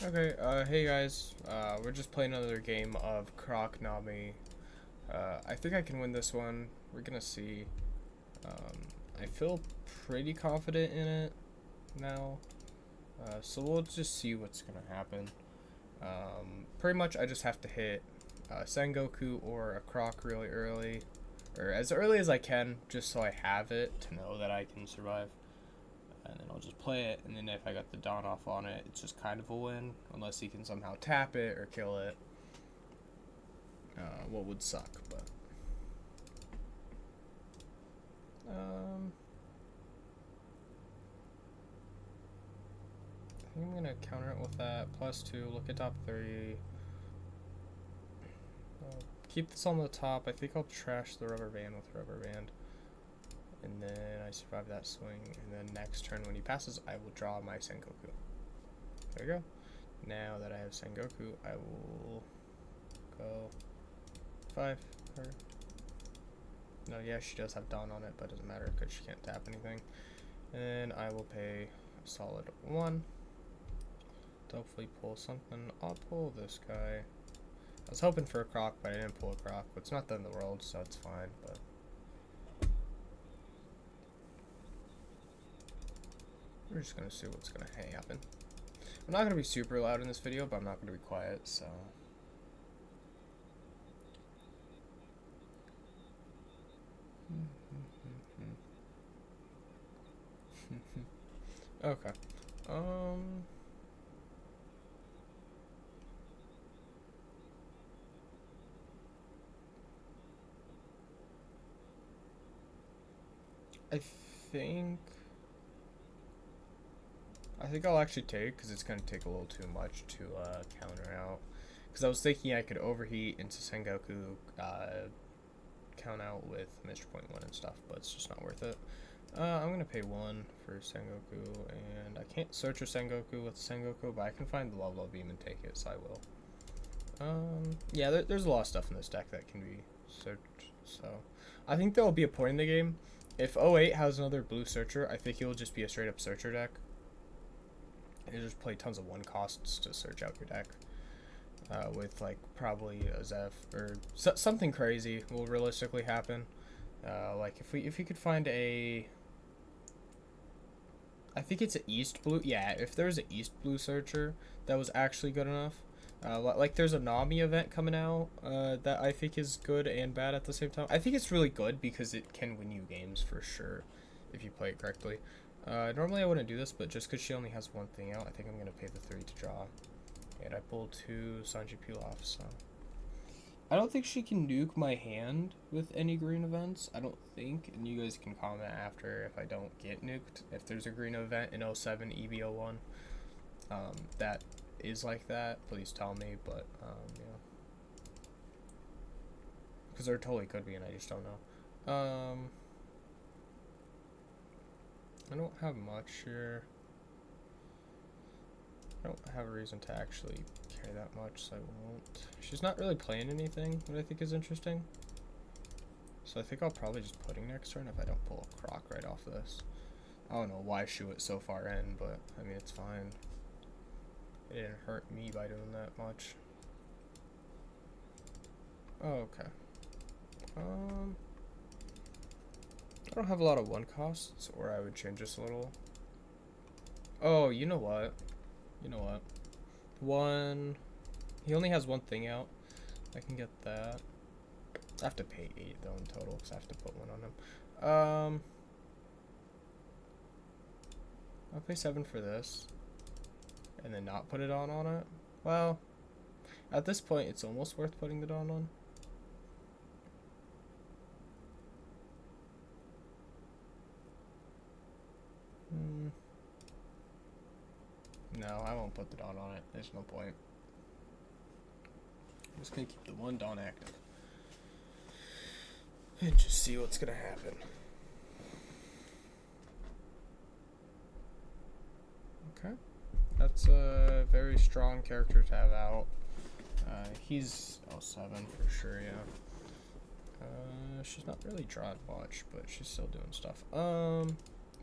Okay, hey guys, we're just playing another game of Croc, Nami. I think I can win this one. We're gonna see. I feel pretty confident in it now, so we'll just see what's gonna happen. Pretty much I just have to hit Sengoku or a Croc really early, or as early as I can, just so I have it to know that I can survive. And then I'll just play it, and then if I got the Dawn off on it, it's just kind of a win, unless he can somehow tap it or kill it. What would suck, but I think I'm gonna counter it with that +2. Look at top 3. Keep this on the top. I think I'll trash the rubber band with rubber band, and then I survive that swing. And then next turn when he passes, I will draw my Sengoku. There we go. Now that I have Sengoku, I will go 5. Or no, yeah, she does have Dawn on it, but it doesn't matter because she can't tap anything. And I will pay a solid 1 to hopefully pull something. I'll pull this guy. I was hoping for a Croc, but I didn't pull a Croc. But it's not the end of the world, so it's fine. But we're just gonna see what's gonna happen. I'm not gonna be super loud in this video, but I'm not gonna be quiet. So. Okay. I think I'll actually take, because it's going to take a little too much to counter out. Because I was thinking I could overheat into Sengoku, count out with Mr. Point 1 and stuff, but it's just not worth it. I'm going to pay 1 for Sengoku, and I can't search a Sengoku with Sengoku, but I can find the Love Beam and take it, so I will. Yeah, there's a lot of stuff in this deck that can be searched, so I think there will be a point in the game. If EB01 has another blue searcher, I think it will just be a straight up searcher deck. You just play tons of 1 costs to search out your deck. With like probably a Zeph or something crazy will realistically happen. Like if we could find a, I think it's an East Blue. Yeah, if there's an East Blue searcher that was actually good enough. Like there's a Nami event coming out that I think is good and bad at the same time. I think it's really good because it can win you games for sure if you play it correctly. Normally I wouldn't do this, but just because she only has 1 thing out, I think I'm going to pay the 3 to draw. And I pulled 2 Sanji Pilaf, so. I don't think she can nuke my hand with any green events. I don't think, and you guys can comment after if I don't get nuked. If there's a green event in 07 EB01 that is like that, please tell me, but, yeah. Because there totally could be, and I just don't know. I don't have much here. I don't have a reason to actually carry that much, so I won't. She's not really playing anything that I think is interesting. So I think I'll probably just pudding next turn if I don't pull a Croc right off this. I don't know why she went so far in, but I mean, it's fine. It didn't hurt me by doing that much. Oh, okay. I don't have a lot of 1 costs, or I would change this a little. Oh, you know what? You know what? 1. He only has 1 thing out. I can get that. I have to pay 8 though in total because I have to put 1 on him. I'll pay 7 for this, and then not put it on it. Well, at this point, it's almost worth putting the Dawn on. No, I won't put the Dawn on it. There's no point. I'm just gonna keep the 1 Dawn active and just see what's gonna happen. Okay, that's a very strong character to have out. He's 07 for sure, yeah. She's not really drawing much, but she's still doing stuff.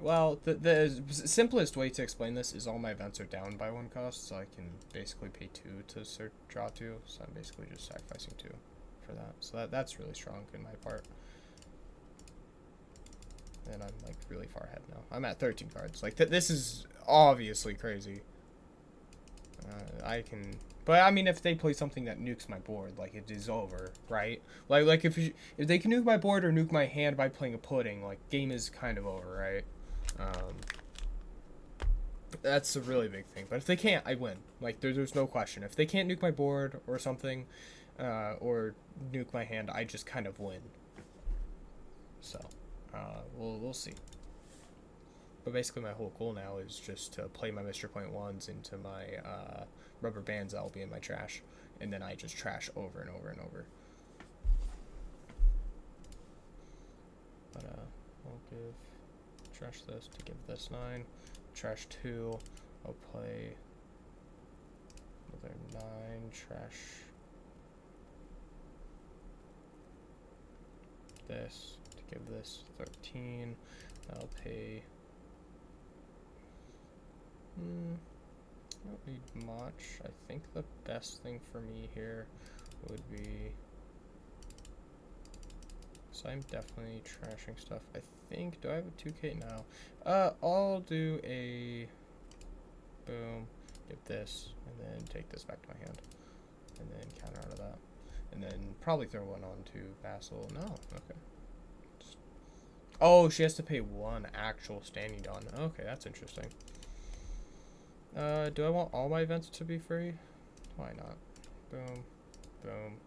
Well, the simplest way to explain this is all my events are down by 1 cost, so I can basically pay 2 to draw 2. So I'm basically just sacrificing 2 for that. So that's really strong in my part. And I'm like really far ahead now. I'm at 13 cards. Like this is obviously crazy. I can, but I mean, if they play something that nukes my board, like it is over, right? Like if they can nuke my board or nuke my hand by playing a pudding, like game is kind of over, right? That's a really big thing. But if they can't, I win. Like there's no question. If they can't nuke my board or something, or nuke my hand, I just kind of win. So, we'll see. But basically my whole goal now is just to play my Mr. Point ones into my rubber bands that'll be in my trash. And then I just trash over and over and over. But I'll give trash this to give this 9. Trash 2. I'll play another 9. Trash this to give this 13. I'll pay... I don't need much. I think the best thing for me here would be... So I'm definitely trashing stuff. I think... Do I have a 2K now? I'll do a... Boom. Get this. And then take this back to my hand. And then counter out of that. And then probably throw one on to Vassal. No. Okay. Oh, she has to pay 1 actual standing don. Okay, that's interesting. Do I want all my events to be free? Why not? Boom. Boom.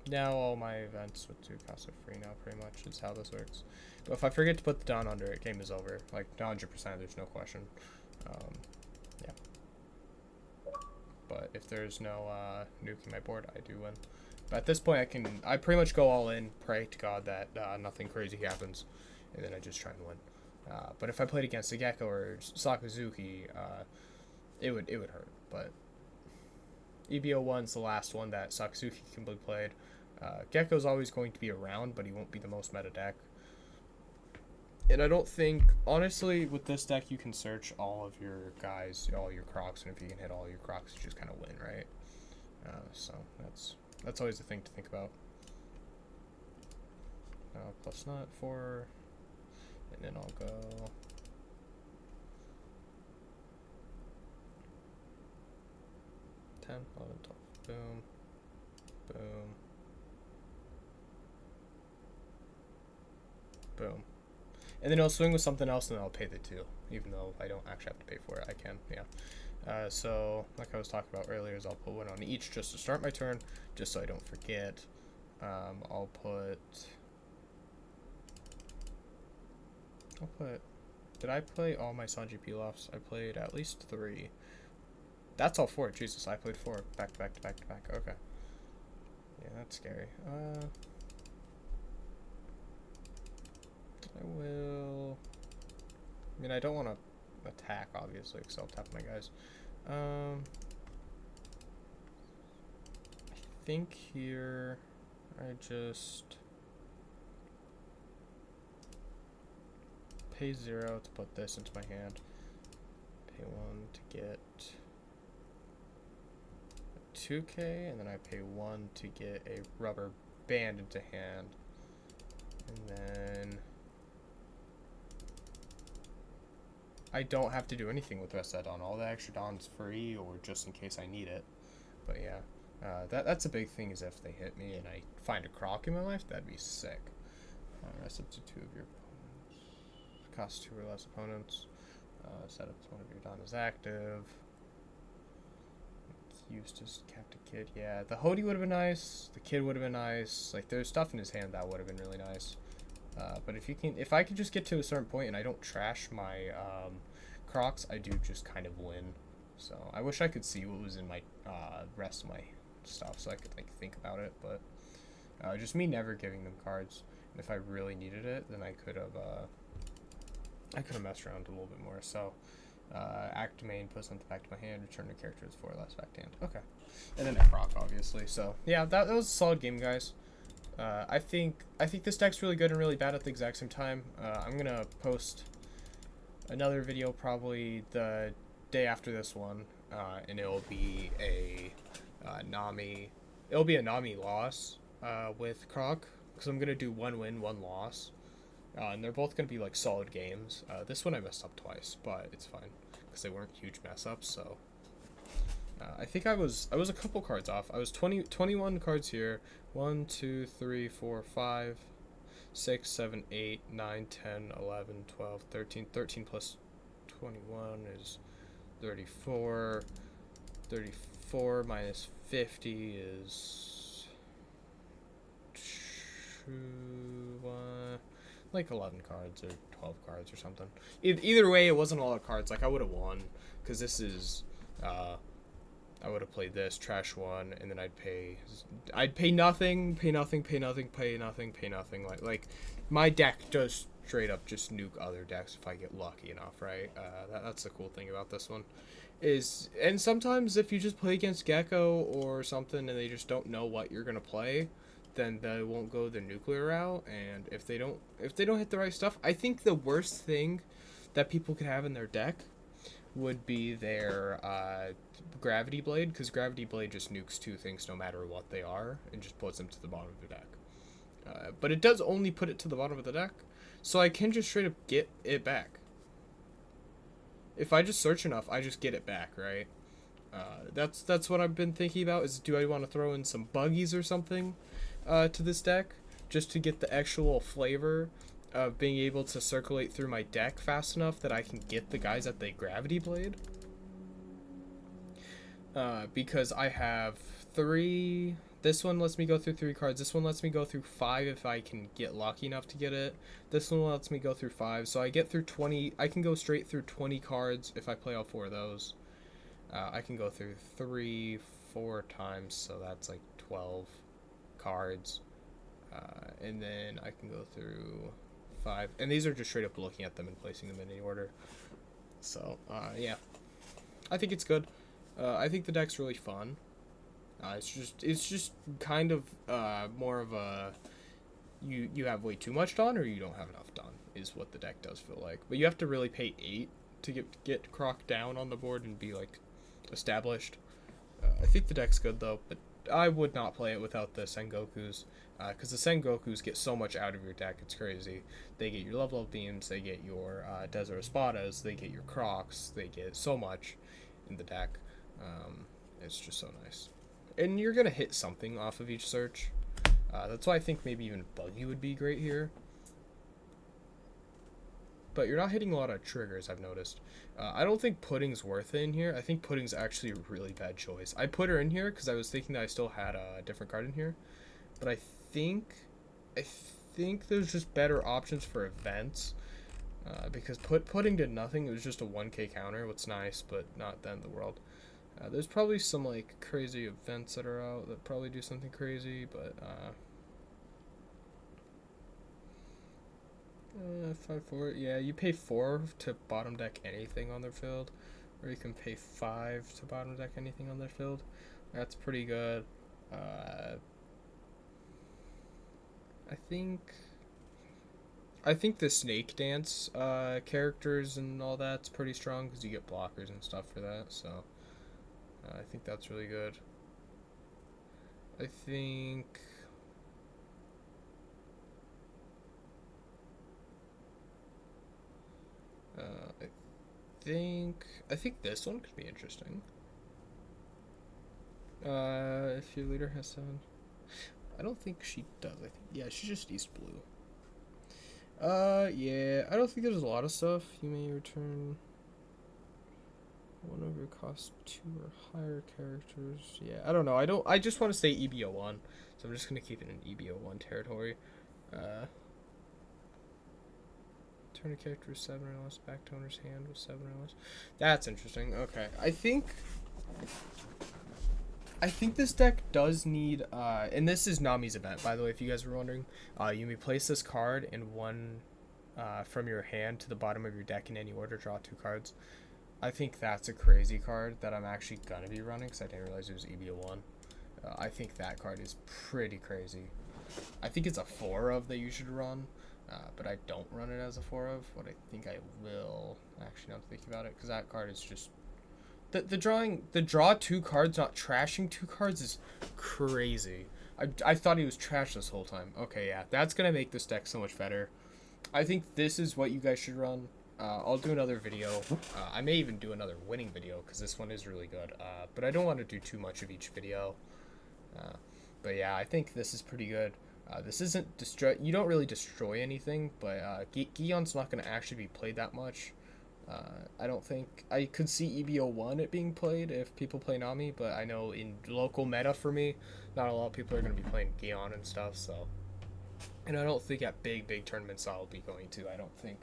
Now all my events with 2 costs are free now, pretty much, is how this works. But if I forget to put the don under it, game is over. Like, 100%, there's no question. Yeah. But if there's no nuking my board, I do win. But at this point, I pretty much go all in, pray to God that nothing crazy happens, and then I just try and win. But if I played against a Gecko or Sakazuki, it would hurt. But EB01's the last one that Sakazuki can be played. Gecko's always going to be around, but he won't be the most meta deck. And I don't think, honestly, with this deck, you can search all of your guys, all your Crocs, and if you can hit all your Crocs, you just kind of win, right? So that's always the thing to think about. Plus not 4, and then I'll go 10, 11, 12, boom, boom, boom. And then I'll swing with something else, and then I'll pay the 2, even though I don't actually have to pay for it. I can, yeah. So, like I was talking about earlier, is I'll put 1 on each just to start my turn, just so I don't forget. I'll put... Did I play all my Sanji Pilafs? I played at least 3. That's all 4. Jesus, I played 4 back to back to back to back. Okay. Yeah, that's scary. I will... I mean, I don't want to attack, obviously, because I'll tap my guys. I think here I just pay 0 to put this into my hand. Pay 1 to get a 2K, and then I pay 1 to get a rubber band into hand. And then I don't have to do anything with the rest of that don. All the extra don's free, or just in case I need it. But yeah, that's a big thing, is if they hit me and I find a Croc in my life, that'd be sick. Rest up to 2 of your opponents. Cost 2 or less opponents. Set up 1 of your don is active. It's used as Captain Kid. Yeah, the Hody would have been nice. The Kid would have been nice. Like, there's stuff in his hand that would have been really nice. But if I could just get to a certain point and I don't trash my Crocs, I do just kind of win. So I wish I could see what was in my rest of my stuff, so I could like think about it. But just me never giving them cards. And if I really needed it, then I could have messed around a little bit more. So act main, put something back to my hand, return the character with 4 less back to hand. Okay, and then a Croc, obviously. So yeah, that was a solid game, guys. I think this deck's really good and really bad at the exact same time. I'm gonna post another video probably the day after this one, and it'll be a Nami. It'll be a Nami loss with Croc, because I'm gonna do 1 win, 1 loss, and they're both gonna be like solid games. This one I messed up twice, but it's fine because they weren't huge mess ups. So I think I was a couple cards off. I was 21 cards here. 1, 2, 3, 4, 5, 6, 7, 8, 9, 10, 11, 12, 13. 13 plus 21 is 34. 34 minus 50 is like 11 cards or 12 cards or something. Either way, it wasn't a lot of cards. Like, I would have won, because this is I would have played this, trash one, and then I'd pay nothing, pay nothing, pay nothing, pay nothing, pay nothing. Like my deck does straight up just nuke other decks if I get lucky enough, right? That's the cool thing about this one. And sometimes if you just play against Gecko or something and they just don't know what you're gonna play, then they won't go the nuclear route. And if they don't hit the right stuff, I think the worst thing that people could have in their deck would be their Gravity Blade, because Gravity Blade just nukes 2 things no matter what they are and just puts them to the bottom of the deck. But it does only put it to the bottom of the deck, so I can just straight up get it back. If I just search enough, I just get it back, right? That's what I've been thinking about, is do I want to throw in some buggies or something to this deck just to get the actual flavor of being able to circulate through my deck fast enough that I can get the guys at the Gravity Blade. Because I have 3... This one lets me go through 3 cards. This one lets me go through 5 if I can get lucky enough to get it. This one lets me go through 5. So I get through 20... I can go straight through 20 cards if I play all 4 of those. I can go through 3, 4 times, so that's like 12 cards. And then I can go through 5, and these are just straight up looking at them and placing them in any order. So yeah, I think it's good. I think the deck's really fun. It's just kind of more of a you have way too much done or you don't have enough done is what the deck does feel like. But you have to really pay 8 to get Croc down on the board and be like established. I think the deck's good though, but I would not play it without the Sengokus. Because the Sengokus get so much out of your deck, it's crazy. They get your level up beams, they get your Desert Espadas, they get your Crocs, they get so much in the deck. It's just so nice. And you're going to hit something off of each search. That's why I think maybe even Buggy would be great here. But you're not hitting a lot of triggers, I've noticed. I don't think Pudding's worth it in here. I think Pudding's actually a really bad choice. I put her in here because I was thinking that I still had a different card in here. But I think there's just better options for events. Because Pudding did nothing. It was just a 1k counter. What's nice, but not the end of the world. There's probably some like crazy events that are out that probably do something crazy, but 5-4. Yeah, you pay 4 to bottom deck anything on their field, or you can pay 5 to bottom deck anything on their field. That's pretty good. I think the Snake Dance characters and all that's pretty strong because you get blockers and stuff for that. So I think that's really good. I think this one could be interesting. If your leader has 7, I don't think she does. I think, yeah, she's just East Blue. Yeah, I don't think there's a lot of stuff. You may return one of your cost 2 or higher characters. Yeah, I don't know. I just want to say EB01, so I'm just gonna keep it in EB01 territory. Turn a character with 7 or less, back to owner's hand with 7 or less. That's interesting. Okay, I think this deck does need, and this is Nami's event, by the way, if you guys were wondering. You may place this card in one from your hand to the bottom of your deck in any order, draw 2 cards. I think that's a crazy card that I'm actually going to be running, because I didn't realize it was EB01. I think that card is pretty crazy. I think it's a 4 of that you should run. but I don't run it as a 4 of. What I think I will, actually, now I'm thinking about it, because that card is just the draw 2 cards, not trashing 2 cards is crazy. I thought he was trash this whole time. Okay, yeah, that's gonna make this deck so much better. I think this is what you guys should run. I'll do another video. I may even do another winning video because this one is really good. But I don't want to do too much of each video. But yeah, I think this is pretty good. This isn't destroy. You don't really destroy anything, but Gion's not going to actually be played that much. I don't think I could see EB01 it being played if people play Nami, but I know in local meta for me, not a lot of people are going to be playing Gion and stuff. So, and I don't think at big tournaments I'll be going to. I don't think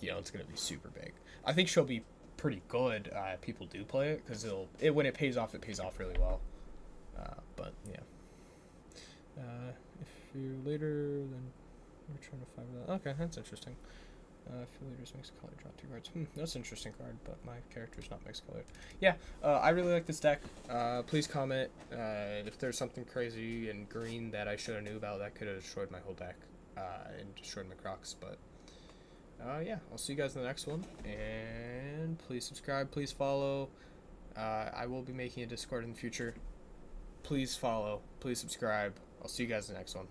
Gion's going to be super big. I think she'll be pretty good. People do play it because when it pays off really well. But yeah. If you're later, then we're trying to find that. Okay, that's interesting. If your leader's mixed color, draw 2 cards. That's an interesting card, but my character's not mixed colored. Yeah, I really like this deck. Please comment if there's something crazy in green that I should have knew about that could have destroyed my whole deck and destroyed my Crocs. But yeah, I'll see you guys in the next one. And please subscribe, please follow. I will be making a Discord in the future. Please follow, please subscribe. I'll see you guys in the next one.